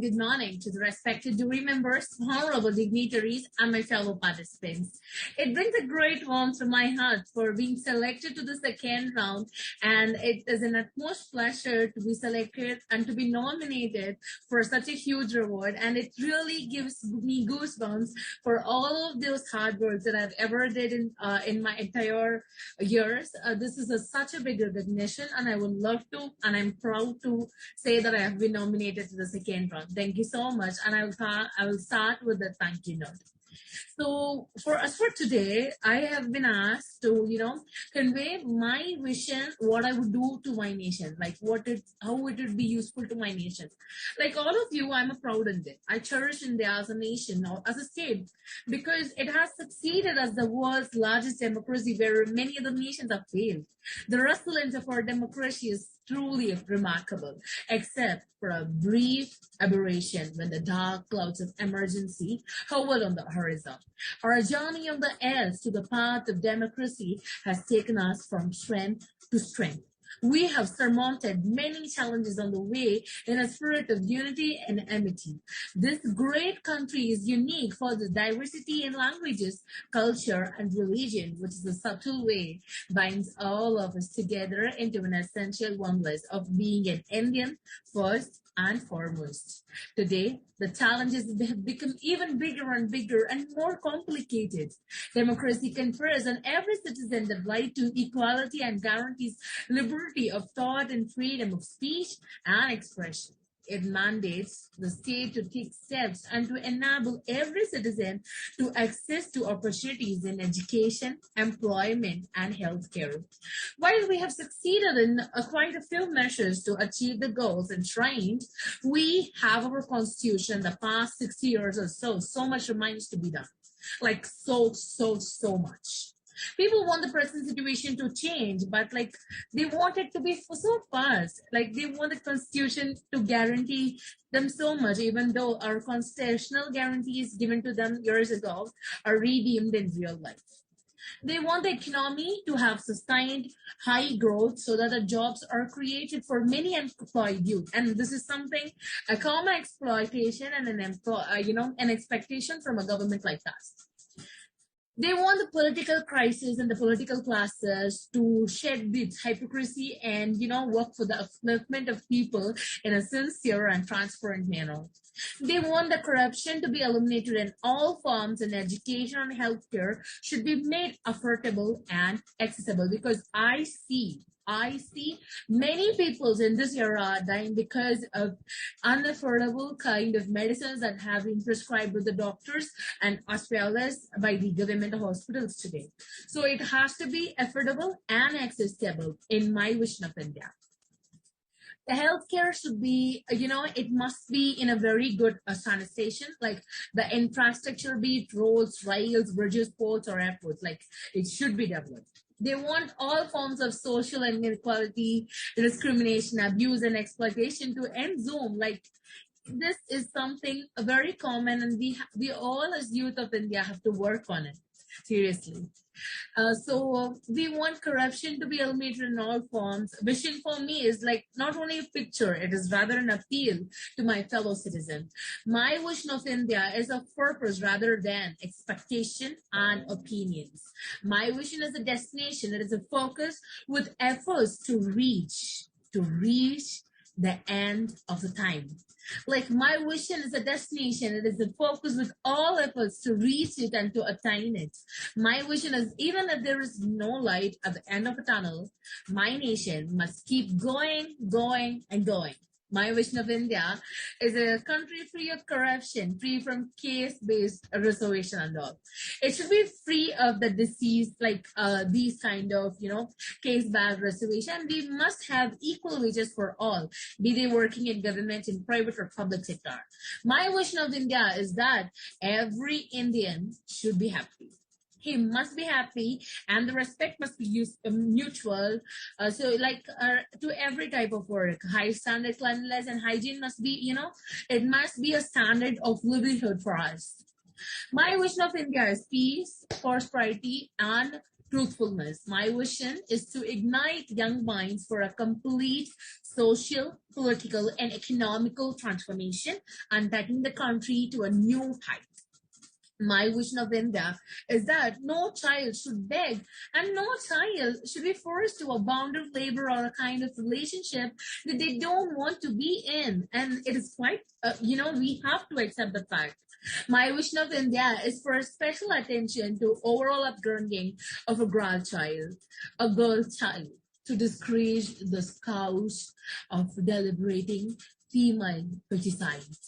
good morning to the respected jury members, honorable dignitaries, and my fellow participants. It brings a great warmth to my heart for being selected to the second round, and it is an utmost pleasure to be selected and to be nominated for such a huge reward. And it really gives me goosebumps for all of those hard work that I've ever did in my entire years. This is such a big recognition, and I would love to, and I'm proud to say that I have been nominated to the second round. Thank you so much. And I will start with the thank you note. So for us for today, I have been asked to, convey my vision, what I would do to my nation, like how it would be useful to my nation. Like all of you, I'm a proud Indian. I cherish India as a nation or as a state because it has succeeded as the world's largest democracy where many other nations have failed. The resilience of our democracy is truly remarkable, except for a brief aberration when the dark clouds of emergency hovered on the horizon. Our journey on the edge to the path of democracy has taken us from strength to strength. We have surmounted many challenges on the way in a spirit of unity and amity. This great country is unique for the diversity in languages, culture, and religion, which is a subtle way binds all of us together into an essential oneness of being an Indian first and foremost. Today, the challenges have become even bigger and more complicated. Democracy confers on every citizen the right to equality and guarantees liberty of thought and freedom of speech and expression. It mandates the state to take steps and to enable every citizen to access to opportunities in education, employment, and healthcare. While we have succeeded in quite a few measures to achieve the goals enshrined, we have our constitution the past 60 years or so much remains to be done. Like so much. People want the present situation to change, but they want it to be so fast. Like they want the constitution to guarantee them so much, even though our constitutional guarantees given to them years ago are redeemed in real life. They want the economy to have sustained high growth so that the jobs are created for many employed youth. And this is something, a common exploitation and an expectation from a government like us. They want the political crisis and the political classes to shed its hypocrisy and, work for the upliftment of people in a sincere and transparent manner. They want the corruption to be eliminated in all forms, and education and healthcare should be made affordable and accessible because I see many people in this era dying because of unaffordable kind of medicines that have been prescribed by the doctors and as well as by the government hospitals today. So it has to be affordable and accessible in my vision of India. The healthcare should be, it must be in a very good sanitation, like the infrastructure, be it roads, rails, bridges, ports, or airports, like it should be developed. They want all forms of social inequality, discrimination, abuse, and exploitation to end Zoom. Like this is something very common, and we all as youth of India have to work on it seriously. So we want corruption to be eliminated in all forms. Vision for me is like not only a picture, it is rather an appeal to my fellow citizen. My vision of India is a purpose rather than expectation and opinions. My vision is a destination, it is a focus with efforts to reach the end of the time. Like my vision is a destination, it is a focus with all efforts to reach it and to attain it. My vision is even if there is no light at the end of a tunnel, my nation must keep going, and going. My vision of India is a country free of corruption, free from case-based reservation and all. It should be free of the disease, like these kind of, case-based reservation. We must have equal wages for all, be they working in government, in private or public sector. My vision of India is that every Indian should be happy. He must be happy and the respect must be mutual. To every type of work, high standard cleanliness and hygiene must be, it must be a standard of livelihood for us. My vision of India is peace, prosperity, and truthfulness. My vision is to ignite young minds for a complete social, political, and economical transformation and taking the country to a new height. My vision of India is that no child should beg and no child should be forced to a bonded labor or a kind of relationship that they don't want to be in. And it is quite, we have to accept the fact. My vision of India is for a special attention to overall upbringing of a girl child, to discourage the scourge of deliberating female feticide.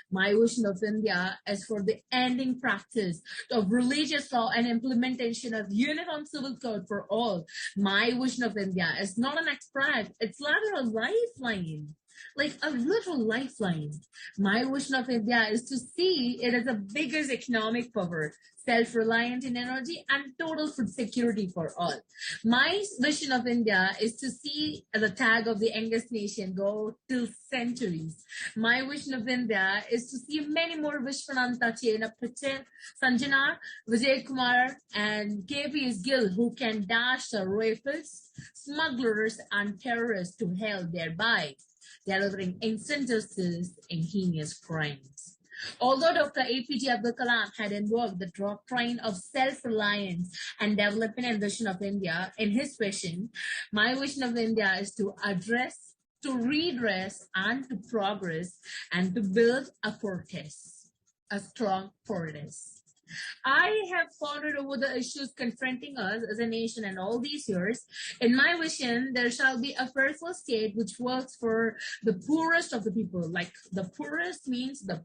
My vision of India is for the ending practice of religious law and implementation of uniform civil code for all. My vision of India is not an abstract, it's rather a lifeline. Like a literal lifeline. My vision of India is to see it as a biggest economic power, self-reliant in energy and total food security for all. My vision of India is to see the tag of the youngest nation go till centuries. My vision of India is to see many more Vishwananta Chena Patel, Sanjana, Vijay Kumar, and KP's Gill who can dash the rapists, smugglers, and terrorists to hell thereby, delivering instant justice in heinous crimes. Although Dr. APJ Abdul Kalam had invoked the doctrine of self-reliance and development and vision of India in his vision, my vision of India is to address, to redress, and to progress, and to build a fortress, a strong fortress. I have pondered over the issues confronting us as a nation in all these years. In my vision, there shall be a fearful state which works for the poorest of the people. Like the poorest means the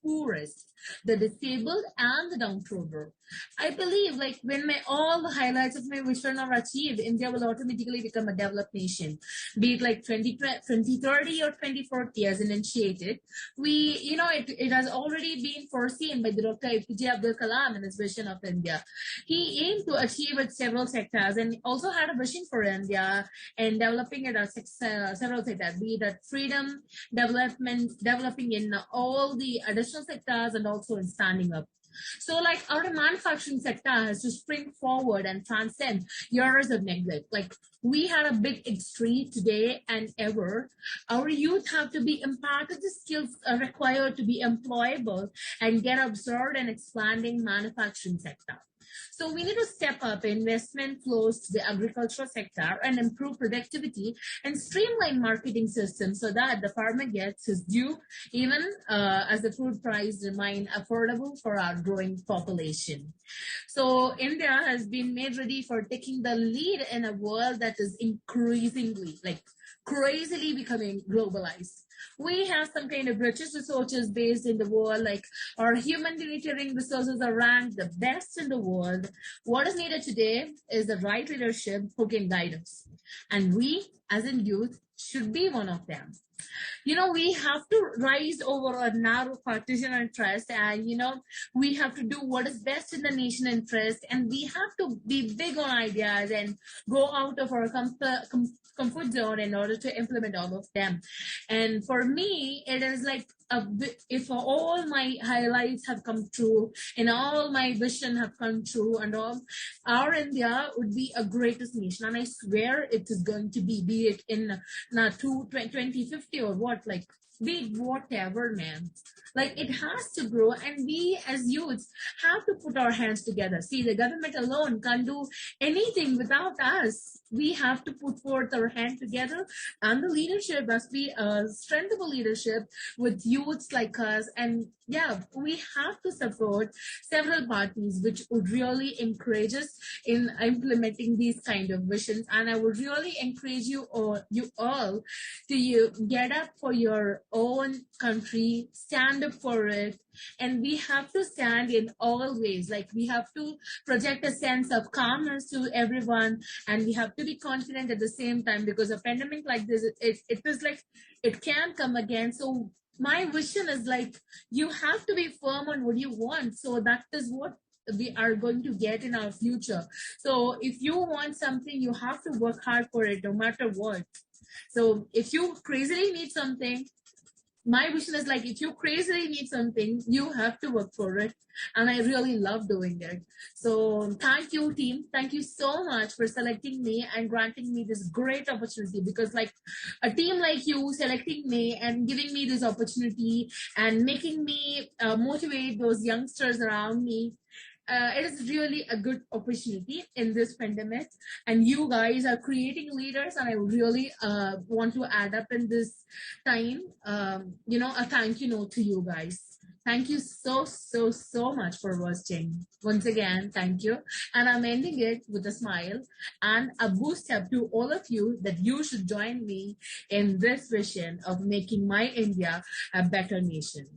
poorest, the disabled and the downtrodden. I believe like when all the highlights of my vision are achieved, India will automatically become a developed nation. Be it like 2030 or 2040 as initiated. It has already been foreseen by the Dr. APJ Abdul Kalam in his vision of India. He aimed to achieve it several sectors and also had a vision for India and developing it as several sectors, be that freedom, developing in all the additional sectors and also in standing up. So, like our manufacturing sector has to spring forward and transcend years of neglect. Like we had a big extreme today and ever. Our youth have to be imparted the skills required to be employable and get absorbed in expanding manufacturing sector. So we need to step up investment flows to the agricultural sector and improve productivity and streamline marketing systems so that the farmer gets his due even as the food price remain affordable for our growing population. So India has been made ready for taking the lead in a world that is increasingly, like crazily becoming globalized. We have some kind of richest resources based in the world, like our humanitarian resources are ranked the best in the world. What is needed today is the right leadership who can guide us. And we, as in youth, should be one of them. We have to rise over a narrow partisan interest and, we have to do what is best in the nation interest and we have to be big on ideas and go out of our comfort zone in order to implement all of them. And for me, it is like if all my highlights have come true and all my vision have come true and all, our India would be a greatest nation. And I swear it is going to be it in 2050 or what, like be it whatever, man. Like it has to grow and we as youths have to put our hands together. See, the government alone can't do anything without us. We have to put forth our hand together and the leadership must be a strengthable leadership with youths like us. And yeah, we have to support several parties which would really encourage us in implementing these kind of visions. And I would really encourage you all to get up for your own country, stand up for it, and we have to stand in all ways. Like we have to project a sense of calmness to everyone, and we have to be confident at the same time because a pandemic like this, it is like it can come again. So my vision is like you have to be firm on what you want. So that is what we are going to get in our future. So if you want something, you have to work hard for it no matter what. So if you crazily need something, my vision is like, if you crazily need something, you have to work for it. And I really love doing it. So thank you, team. Thank you so much for selecting me and granting me this great opportunity, because like a team like you selecting me and giving me this opportunity and making me motivate those youngsters around me, it is really a good opportunity in this pandemic. And you guys are creating leaders, and I really want to add up in this time, a thank you note to you guys. Thank you so, so, so much for watching. Once again, thank you. And I'm ending it with a smile and a boost up to all of you that you should join me in this vision of making my India a better nation.